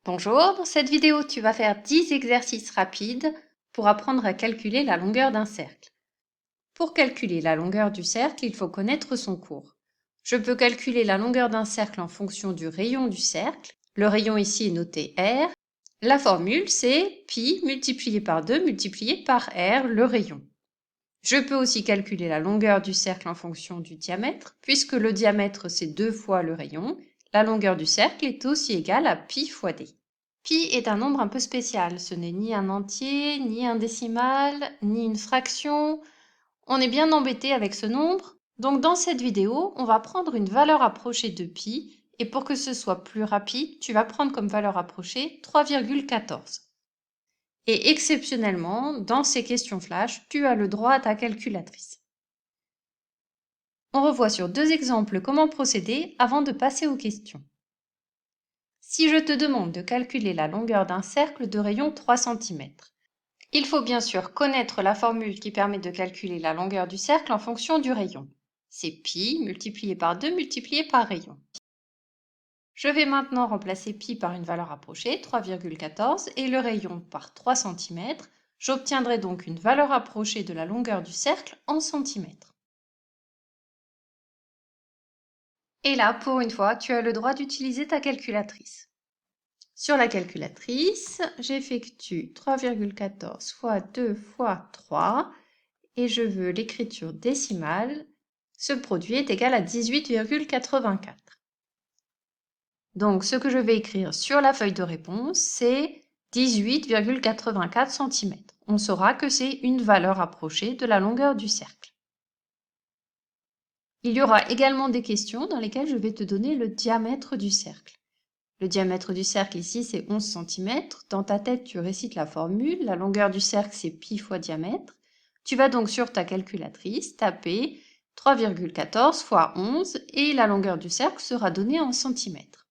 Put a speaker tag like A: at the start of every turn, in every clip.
A: Bonjour, dans cette vidéo, tu vas faire 10 exercices rapides pour apprendre à calculer la longueur d'un cercle. Pour calculer la longueur du cercle, il faut connaître son cours. Je peux calculer la longueur d'un cercle en fonction du rayon du cercle. Le rayon ici est noté R. La formule, c'est pi multiplié par 2 multiplié par R, le rayon. Je peux aussi calculer la longueur du cercle en fonction du diamètre. Puisque le diamètre, c'est 2 fois le rayon, la longueur du cercle est aussi égale à pi fois d. Pi est un nombre un peu spécial, ce n'est ni un entier, ni un décimal, ni une fraction. On est bien embêté avec ce nombre, donc dans cette vidéo, on va prendre une valeur approchée de pi, et pour que ce soit plus rapide, tu vas prendre comme valeur approchée 3,14. Et exceptionnellement, dans ces questions flash, tu as le droit à ta calculatrice. On revoit sur 2 exemples comment procéder avant de passer aux questions. Si je te demande de calculer la longueur d'un cercle de rayon 3 cm, il faut bien sûr connaître la formule qui permet de calculer la longueur du cercle en fonction du rayon. C'est pi multiplié par 2 multiplié par rayon. Je vais maintenant remplacer pi par une valeur approchée, 3,14, et le rayon par 3 cm. J'obtiendrai donc une valeur approchée de la longueur du cercle en centimètres. Et là, pour une fois, tu as le droit d'utiliser ta calculatrice. Sur la calculatrice, j'effectue 3,14 fois 2 fois 3 et je veux l'écriture décimale. Ce produit est égal à 18,84. Donc, ce que je vais écrire sur la feuille de réponse, c'est 18,84 cm. On saura que c'est une valeur approchée de la longueur du cercle. Il y aura également des questions dans lesquelles je vais te donner le diamètre du cercle. Le diamètre du cercle ici, c'est 11 cm. Dans ta tête, tu récites la formule. La longueur du cercle, c'est pi fois diamètre. Tu vas donc sur ta calculatrice taper 3,14 fois 11 et la longueur du cercle sera donnée en centimètres.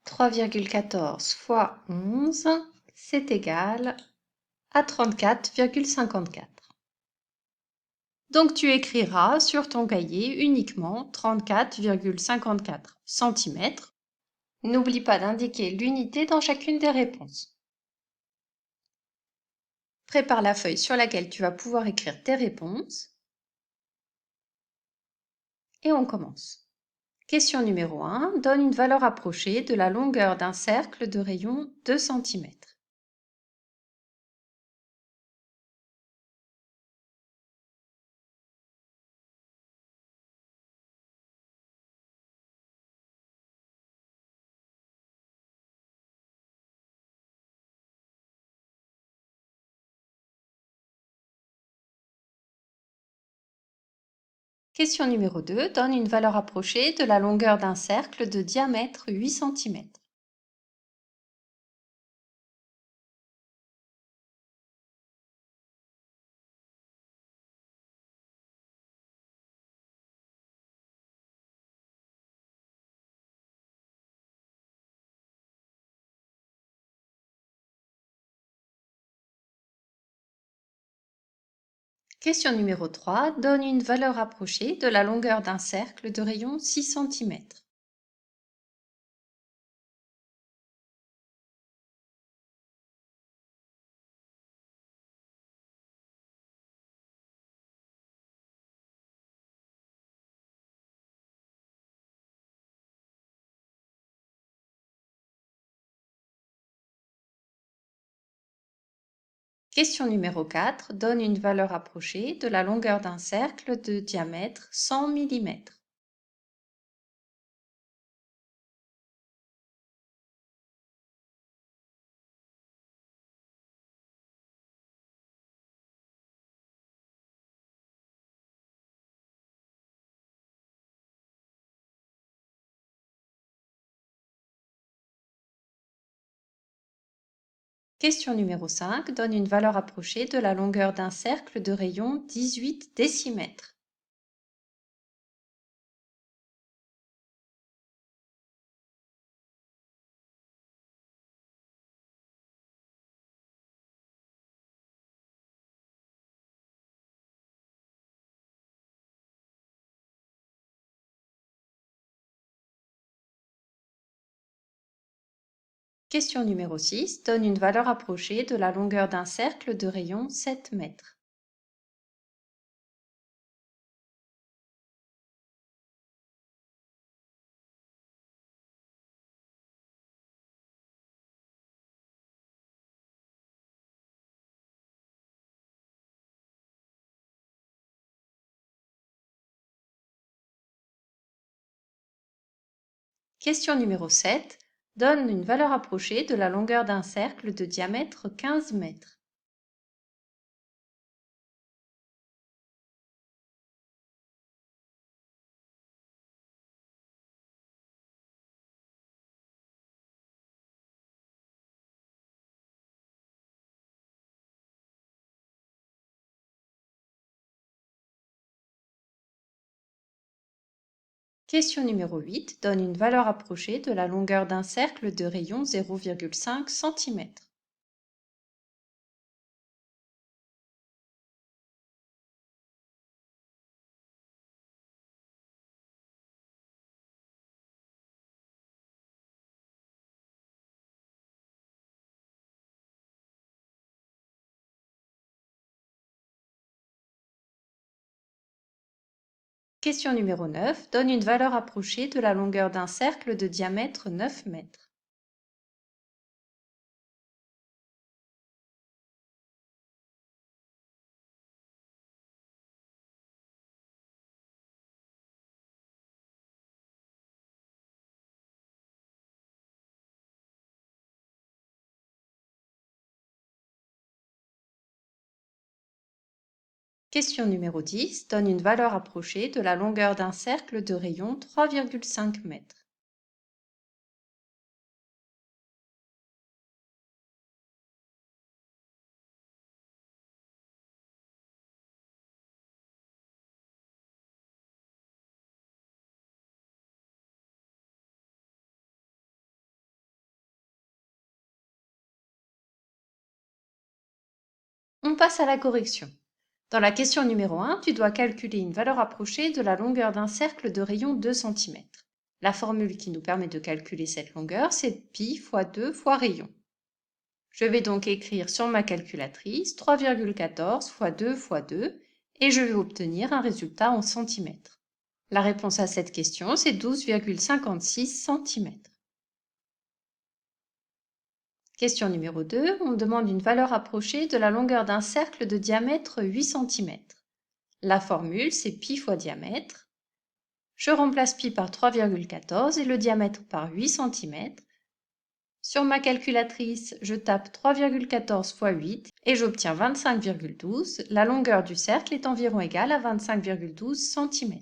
A: 3,14 fois 11, c'est égal à 34,54. Donc tu écriras sur ton cahier uniquement 34,54 cm. N'oublie pas d'indiquer l'unité dans chacune des réponses. Prépare la feuille sur laquelle tu vas pouvoir écrire tes réponses. Et on commence. Question numéro 1. Donne une valeur approchée de la longueur d'un cercle de rayon 2 cm. Question numéro 2. Donne une valeur approchée de la longueur d'un cercle de diamètre 8 cm. Question numéro 3. Donne une valeur approchée de la longueur d'un cercle de rayon 6 cm. Question numéro 4. Donne une valeur approchée de la longueur d'un cercle de diamètre 100 mm. Question numéro 5. Donne une valeur approchée de la longueur d'un cercle de rayon 18 décimètres. Question numéro 6. Donne une valeur approchée de la longueur d'un cercle de rayon 7 mètres. Question numéro 7. Donne une valeur approchée de la longueur d'un cercle de diamètre 15 mètres. Question numéro 8. Donne une valeur approchée de la longueur d'un cercle de rayon 0,5 cm. Question numéro 9. Donne une valeur approchée de la longueur d'un cercle de diamètre 9 mètres. Question numéro 10. Donne une valeur approchée de la longueur d'un cercle de rayon 3,5 mètres. On passe à la correction. Dans la question numéro 1, tu dois calculer une valeur approchée de la longueur d'un cercle de rayon 2 cm. La formule qui nous permet de calculer cette longueur, c'est pi fois 2 fois rayon. Je vais donc écrire sur ma calculatrice 3,14 fois 2 fois 2 et je vais obtenir un résultat en centimètres. La réponse à cette question, c'est 12,56 cm. Question numéro 2, on me demande une valeur approchée de la longueur d'un cercle de diamètre 8 cm. La formule, c'est pi fois diamètre. Je remplace pi par 3,14 et le diamètre par 8 cm. Sur ma calculatrice, je tape 3,14 fois 8 et j'obtiens 25,12. La longueur du cercle est environ égale à 25,12 cm.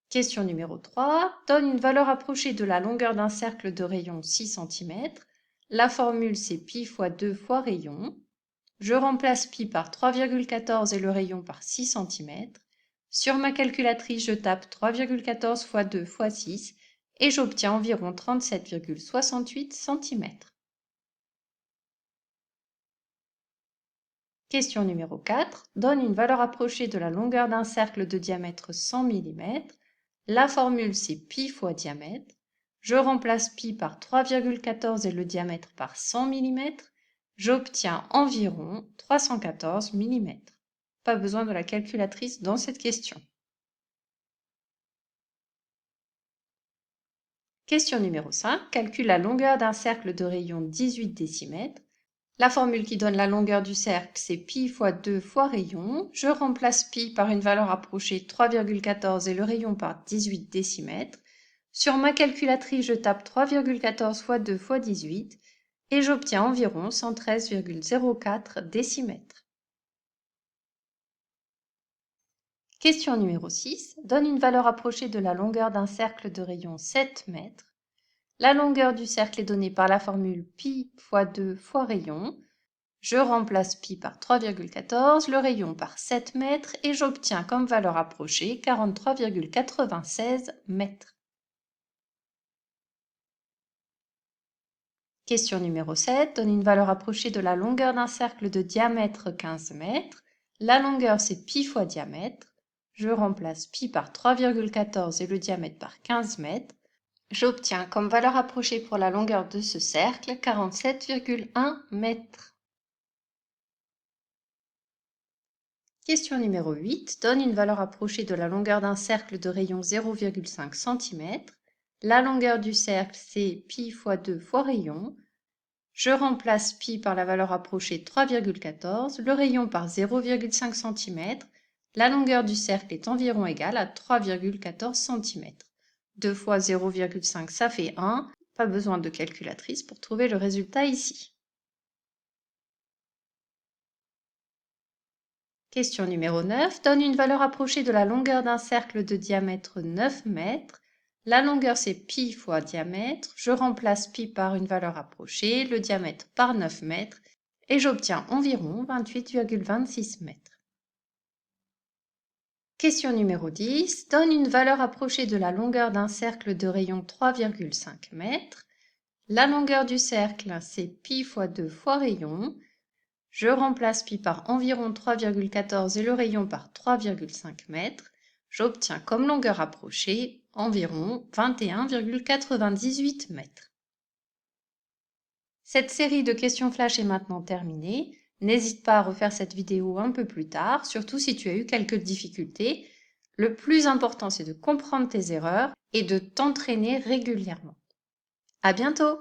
A: Question numéro 3. Donne une valeur approchée de la longueur d'un cercle de rayon 6 cm. La formule, c'est pi fois 2 fois rayon. Je remplace pi par 3,14 et le rayon par 6 cm. Sur ma calculatrice, je tape 3,14 fois 2 fois 6 et j'obtiens environ 37,68 cm. Question numéro 4. Donne une valeur approchée de la longueur d'un cercle de diamètre 100 mm. La formule, c'est pi fois diamètre. Je remplace pi par 3,14 et le diamètre par 100 mm. J'obtiens environ 314 mm. Pas besoin de la calculatrice dans cette question. Question numéro 5. Calcule la longueur d'un cercle de rayon 18 décimètres. La formule qui donne la longueur du cercle, c'est pi fois 2 fois rayon. Je remplace pi par une valeur approchée 3,14 et le rayon par 18 décimètres. Sur ma calculatrice, je tape 3,14 fois 2 fois 18 et j'obtiens environ 113,04 décimètres. Question numéro 6. Donne une valeur approchée de la longueur d'un cercle de rayon 7 mètres. La longueur du cercle est donnée par la formule pi fois 2 fois rayon. Je remplace pi par 3,14, le rayon par 7 mètres et j'obtiens comme valeur approchée 43,96 mètres. Question numéro 7. Donne une valeur approchée de la longueur d'un cercle de diamètre 15 mètres. La longueur, c'est pi fois diamètre. Je remplace pi par 3,14 et le diamètre par 15 mètres. J'obtiens comme valeur approchée pour la longueur de ce cercle 47,1 mètres. Question numéro 8. Donne une valeur approchée de la longueur d'un cercle de rayon 0,5 cm. La longueur du cercle, c'est pi fois 2 fois rayon. Je remplace pi par la valeur approchée 3,14, le rayon par 0,5 cm. La longueur du cercle est environ égale à 3,14 cm. 2 fois 0,5, ça fait 1. Pas besoin de calculatrice pour trouver le résultat ici. Question numéro 9. Donne une valeur approchée de la longueur d'un cercle de diamètre 9 mètres. La longueur, c'est pi fois diamètre. Je remplace pi par une valeur approchée, le diamètre par 9 mètres, et j'obtiens environ 28,26 mètres. Question numéro 10. Donne une valeur approchée de la longueur d'un cercle de rayon 3,5 mètres. La longueur du cercle, c'est pi fois 2 fois rayon. Je remplace pi par environ 3,14 et le rayon par 3,5 mètres. J'obtiens comme longueur approchée environ 21,98 mètres. Cette série de questions flash est maintenant terminée. N'hésite pas à refaire cette vidéo un peu plus tard, surtout si tu as eu quelques difficultés. Le plus important, c'est de comprendre tes erreurs et de t'entraîner régulièrement. À bientôt!